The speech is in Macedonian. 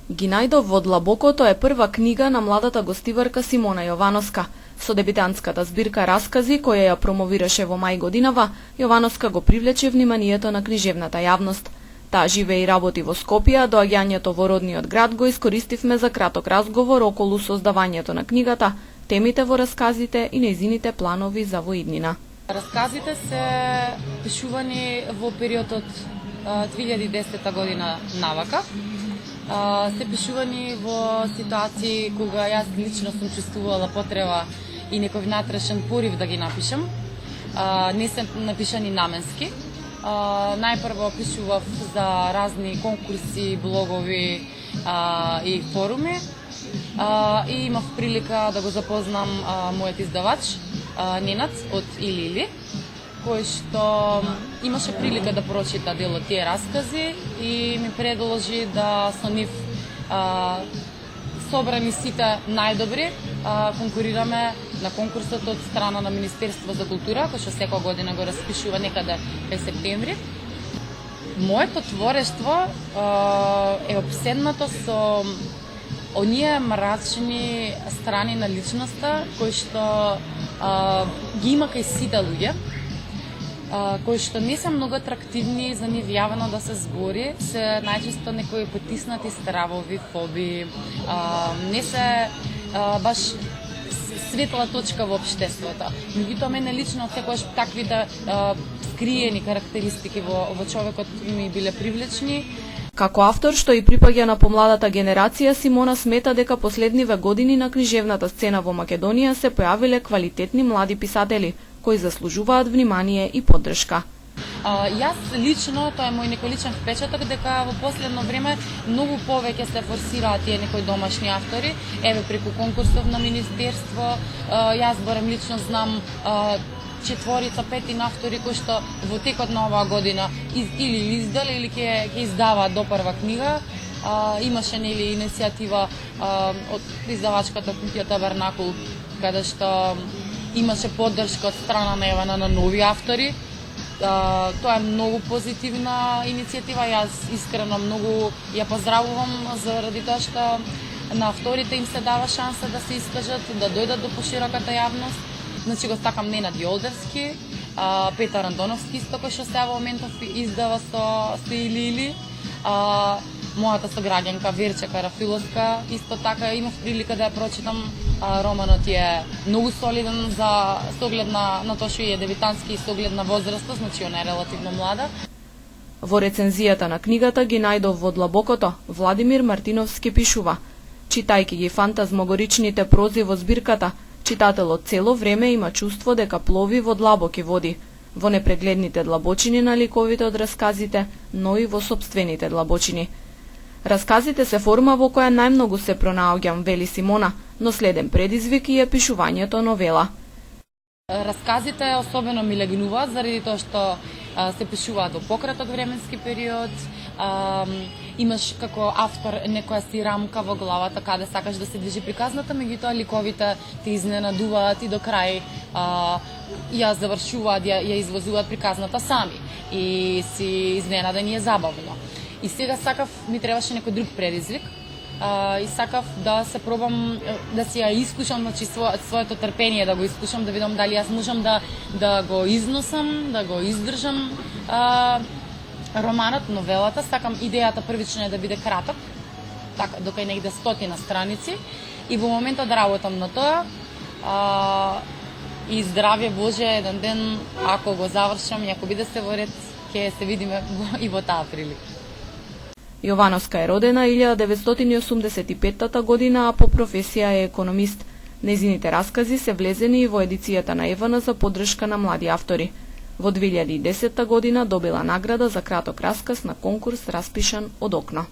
Ги најдов во длабокото е прва книга на младата гостиварка Симона Јовановска. Со дебитантската збирка раскази, која ја промовираше во мај годинава, Јовановска го привлече вниманието на книжевната јавност. Таа живее и работи во Скопје, доаѓањето во родниот град го искористивме за краток разговор околу создавањето на книгата, темите во расказите и нејзините планови за воиднина. Расказите се пишувани во периодот 2010 година навака. Се пишувани во ситуации кога јас лично сум чувствувала потреба и некој внатрешен порив да ги напишам. Не се напишани наменски. Најпрво пишував за разни конкурси, блогови и форуми. И имав прилика да го запознам мојот издавач, Ненад од Или, кој што имаше прилика да прочита дел од тие раскази и ми предложи да со нив собрани сите најдобри конкурираме на конкурсот од страна на Министерство за култура, кој што секоја година го распишува некаде кај септември. Моето творештво е обседнато со оние мрачни страни на личноста кои што ги има кај сите луѓе, кои што не се многу атрактивни за нив јавно да се збори, се најчесто некои потиснати стравови, фобии, не се баш светла точка во општеството. Меѓутоа мене лично секогаш таквите скриени карактеристики во човекот ми биле привлечни. Како автор што и припаѓа на помладата генерација, Симона смета дека последниве години на книжевната сцена во Македонија се појавиле квалитетни млади писатели, кои заслужуваат внимание и поддршка. Јас лично, тоа е мој некој личен впечаток, дека во последно време многу повеќе се форсираат тие некои домашни автори. Еве преку конкурсов на Министерство, јас барем лично знам 4-5 автори кои што во текот на оваа година или издале или ќе издаваат до прва книга. Имаше нели иницијатива од издавачката Кутија Табернакул, каде што имаше поддршка од страна на нови автори. Тоа е многу позитивна иницијатива. Јас искрено многу ја поздравувам заради тоа што на авторите им се дава шанса да се искажат, да дојдат до пошироката јавност. Значи го стакам Ненад Јолдерски, Петар Андоновски исто кој што се во моментов издава со Или. Мојата сограѓанка Верче Карафиловска исто така имав прилика да ја прочитам. Романот е многу солиден со оглед на тоа што е дебитантски и со оглед на возраста, значи она е релативно млада. Во рецензијата на книгата ги најдов во длабокото, Владимир Мартиновски пишува: читајќи ги фантазмогоричните прози во збирката, читателот цело време има чувство дека плови во длабоки води, во непрегледните длабочини на ликовите од расказите, но и во сопствените длабочини. Расказите се форма во која најмногу се пронаоѓам, вели Симона, но следен предизвик и е пишувањето новела. Расказите особено ми легнуваат заради тоа што се пишуваат во пократок временски период. Имаш како автор некоја си рамка во главата каде сакаш да се движи приказната, меѓутоа ликовите те изненадуваат и до крај ја завршуваат, ја извозуваат приказната сами и си изненаден и е забавно. И сега сакав, ми требаше некој друг предизвик и сакав да се пробам, да си ја искушам, значи своето трпение да го искушам, да видам дали јас можам да го износам, да го издржам романот, новелата. Сакам идејата првично е да биде краток, така, дока е негде 100 страници и во моментот да работам на тоа и здравје Боже, еден ден, ако го завршам и ако биде се во ред, ќе се видиме и во таа прилика. Јовановска е родена 1985 година, а по професија е економист. Нејзините раскази се влезени и во едицијата на Евана за поддршка на млади автори. Во 2010 година добила награда за краток расказ на конкурс распишан од окно.